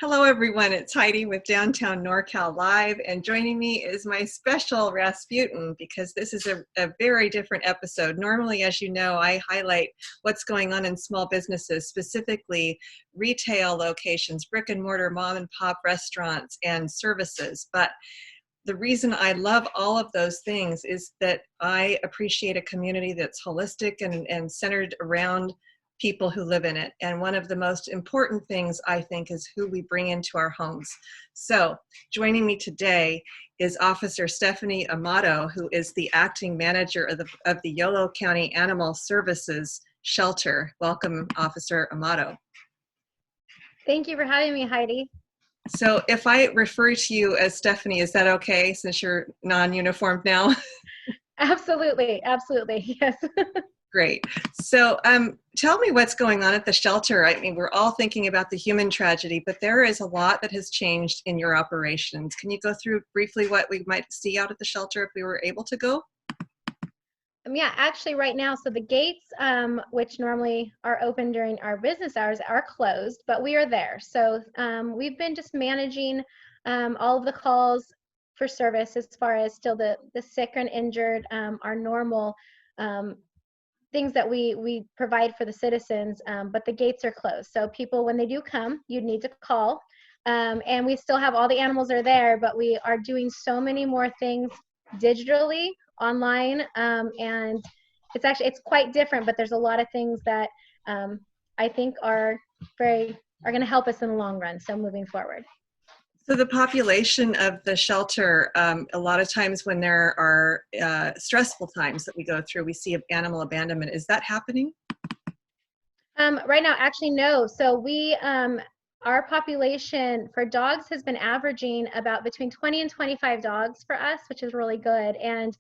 Hello, everyone. It's Heidi with Downtown NorCal Live, and joining me is my special Rasputin because this is a very different episode. Normally, as you know, I highlight what's going on in small businesses, specifically retail locations, brick and mortar, mom and pop restaurants, and services. But the reason I love all of those things is that I appreciate a community that's holistic and centered around people who live in it. And one of the most important things, I think, is who we bring into our homes. So joining me today is Officer Stephanie Amato, who is the acting manager of the Yolo County Animal Services Shelter. Welcome, Officer Amato. Thank you for having me, Heidi. So if I refer to you as Stephanie, is that okay since you're non-uniformed now? Absolutely, absolutely, yes. Great. So tell me what's going on at the shelter. I mean, we're all thinking about the human tragedy, but there is a lot that has changed in your operations. Can you go through briefly what we might see out at the shelter if we were able to go? Yeah, actually right now, so the gates, which normally are open during our business hours, are closed, but we are there. So we've been just managing all of the calls for service as far as still the sick and injured, our normal things that we provide for the citizens, but the gates are closed. So people, when they do come, you need to call. And we still have all the animals are there, but we are doing so many more things digitally, online, and it's quite different, but there's a lot of things that I think are going to help us in the long run, so moving forward. So the population of the shelter, a lot of times when there are stressful times that we go through, we see animal abandonment. Is that happening? Right now, actually, no. So our population for dogs has been averaging about between 20 and 25 dogs for us, which is really good. And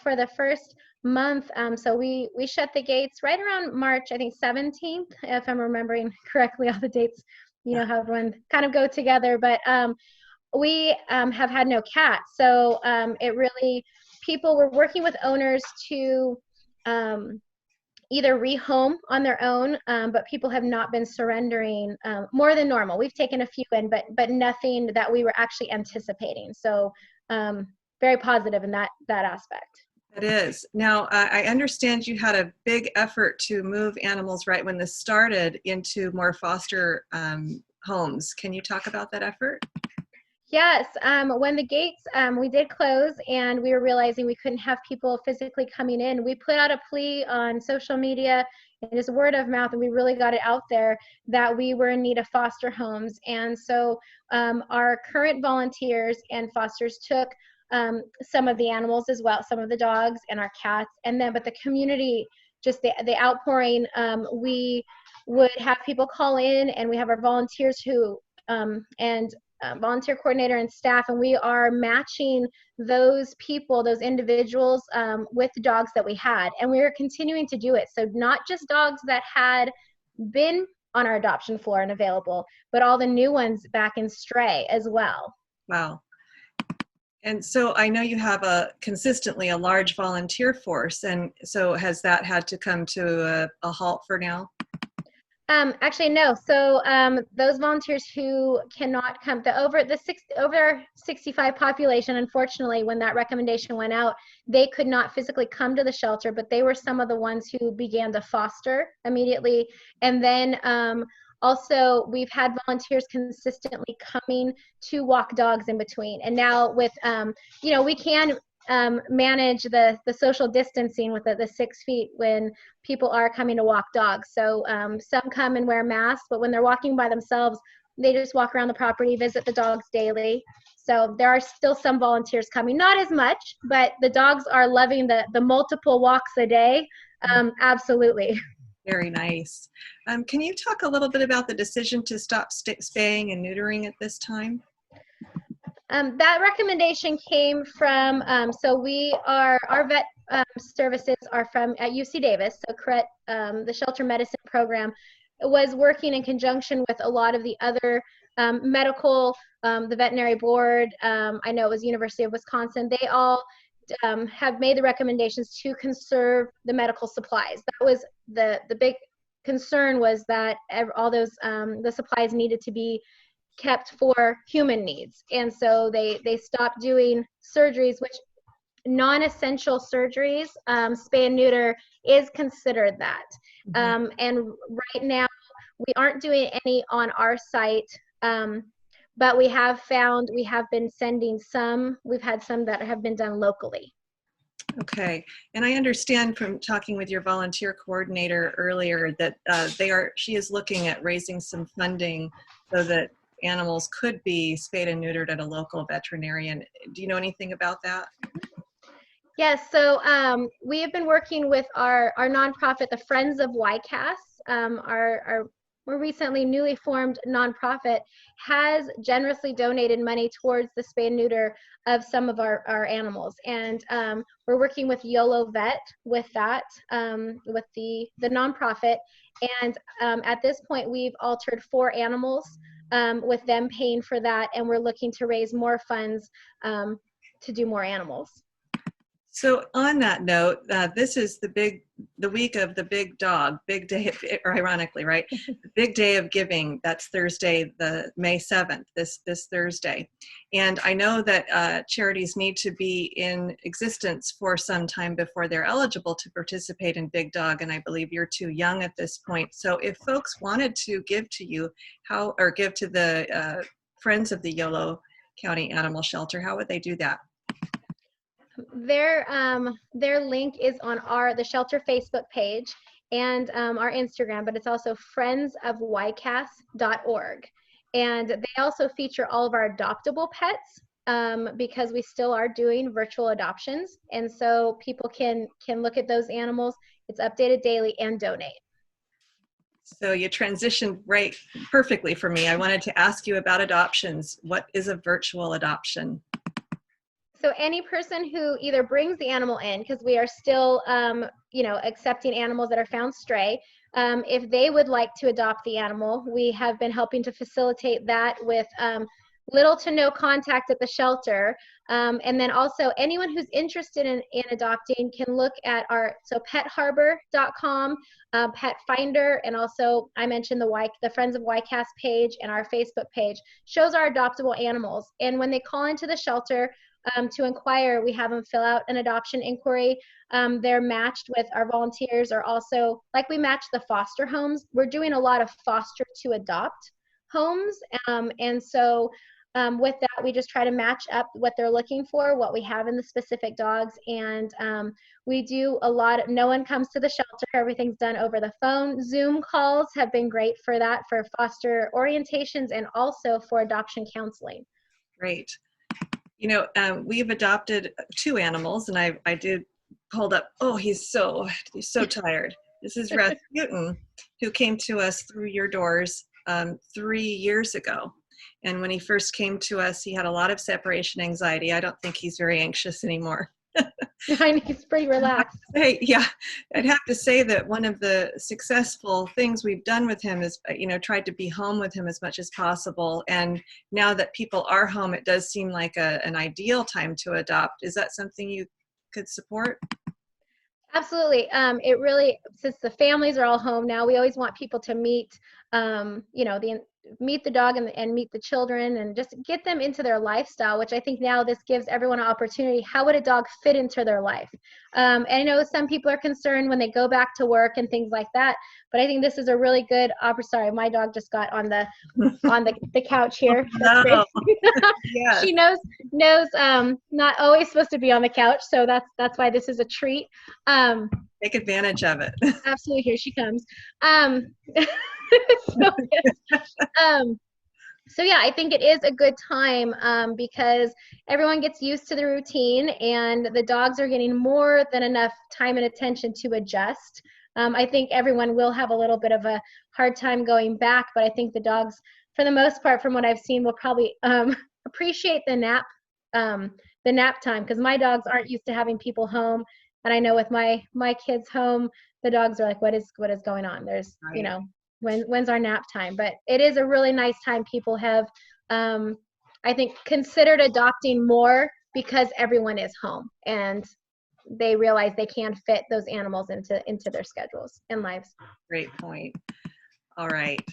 for the first month, so we shut the gates right around March, I think 17th, if I'm remembering correctly, all the dates, you know, how everyone kind of go together. But we have had no cats. So people were working with owners to either rehome on their own, but people have not been surrendering more than normal. We've taken a few in, but nothing that we were actually anticipating. So very positive in that aspect. It is. Now, I understand you had a big effort to move animals right when this started into more foster homes. Can you talk about that effort? Yes, when the gates, we did close and we were realizing we couldn't have people physically coming in, we put out a plea on social media and just word of mouth, and we really got it out there that we were in need of foster homes. And so our current volunteers and fosters took some of the animals as well, some of the dogs and our cats, but the community, just the outpouring, we would have people call in, and we have our volunteers who, volunteer coordinator and staff, and we are matching those people, those individuals, with the dogs that we had, and we are continuing to do it. So not just dogs that had been on our adoption floor and available, but all the new ones back in stray as well. Wow. And so I know you have consistently a large volunteer force, and so has that had to come to a halt for now? Actually, no. So those volunteers who cannot come, over 65 population, unfortunately, when that recommendation went out, they could not physically come to the shelter, but they were some of the ones who began to foster immediately. And then also, we've had volunteers consistently coming to walk dogs in between. And now with, we can manage the social distancing with the 6 feet when people are coming to walk dogs. So some come and wear masks, but when they're walking by themselves, they just walk around the property, visit the dogs daily. So there are still some volunteers coming, not as much, but the dogs are loving the multiple walks a day. Absolutely. Very nice. Can you talk a little bit about the decision to stop spaying and neutering at this time? That recommendation came from, our vet services are from at UC Davis, so CRET, the shelter medicine program, was working in conjunction with a lot of the other medical, the veterinary board, I know it was University of Wisconsin, they all have made the recommendations to conserve the medical supplies. That was the big concern, was that all those the supplies needed to be kept for human needs. And so they stopped doing surgeries, which non-essential surgeries, spay and neuter is considered that. And right now we aren't doing any on our site, but we have been sending some. We've had some that have been done locally. Okay, and I understand from talking with your volunteer coordinator earlier that she is looking at raising some funding so that animals could be spayed and neutered at a local veterinarian. Do you know anything about that? Yes, so we have been working with our nonprofit, the Friends of YCAS. Our more recently newly formed nonprofit has generously donated money towards the spay and neuter of some of our animals. And we're working with Yolo Vet with that, with the nonprofit. And at this point, we've altered 4 animals with them paying for that. And we're looking to raise more funds to do more animals. So on that note, this is the week of the big dog, big day, or ironically, right? The big day of giving. That's Thursday, the May 7th, this Thursday. And I know that charities need to be in existence for some time before they're eligible to participate in Big Dog. And I believe you're too young at this point. So if folks wanted to give to you, or give to the Friends of the Yolo County Animal Shelter, how would they do that? Their link is on the shelter Facebook page and our Instagram, but it's also friendsofycas.org. And they also feature all of our adoptable pets because we still are doing virtual adoptions. And so people can look at those animals. It's updated daily and donate. So you transitioned right perfectly for me. I wanted to ask you about adoptions. What is a virtual adoption? So any person who either brings the animal in, because we are still, accepting animals that are found stray, if they would like to adopt the animal, we have been helping to facilitate that with little to no contact at the shelter. And then also anyone who's interested in adopting can look at petharbor.com, Pet Finder, and also I mentioned the Friends of YCAS page and our Facebook page shows our adoptable animals. And when they call into the shelter, to inquire, we have them fill out an adoption inquiry. They're matched with our volunteers, or also like we match the foster homes. We're doing a lot of foster to adopt homes. And so with that, we just try to match up what they're looking for, what we have in the specific dogs. And we do no one comes to the shelter. Everything's done over the phone. Zoom calls have been great for that, for foster orientations and also for adoption counseling. Great. We've adopted 2 animals, and I did hold up. Oh, he's so tired. This is Rasputin, who came to us through your doors 3 years ago. And when he first came to us, he had a lot of separation anxiety. I don't think he's very anxious anymore. He's pretty relaxed. Hey, yeah, I'd have to say that one of the successful things we've done with him is, tried to be home with him as much as possible. And now that people are home, it does seem like an ideal time to adopt. Is that something you could support? Absolutely. It really, since the families are all home now, we always want people to meet, meet the dog and meet the children and just get them into their lifestyle, which I think now this gives everyone an opportunity. How would a dog fit into their life? And I know some people are concerned when they go back to work and things like that, but I think this is a really good sorry, my dog just got on the couch here. That's No. great. Yes. She knows not always supposed to be on the couch, so that's why this is a treat. Take advantage of it. Absolutely, here she comes. So yeah, I think it is a good time because everyone gets used to the routine and the dogs are getting more than enough time and attention to adjust. I think everyone will have a little bit of a hard time going back, but I think the dogs, for the most part, from what I've seen, will probably appreciate the nap time, because my dogs aren't used to having people home. And I know with my kids home, the dogs are like, what is going on? There's, right. When's our nap time? But it is a really nice time. People have, I think, considered adopting more because everyone is home and they realize they can fit those animals into their schedules and lives. Great point. All right.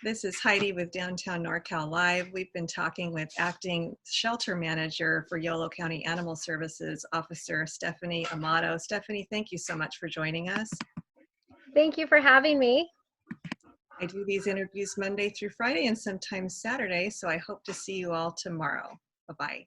This is Heidi with Downtown NorCal Live. We've been talking with acting shelter manager for Yolo County Animal Services Officer Stephanie Amato. Stephanie, thank you so much for joining us. Thank you for having me. I do these interviews Monday through Friday and sometimes Saturday, so I hope to see you all tomorrow. Bye-bye.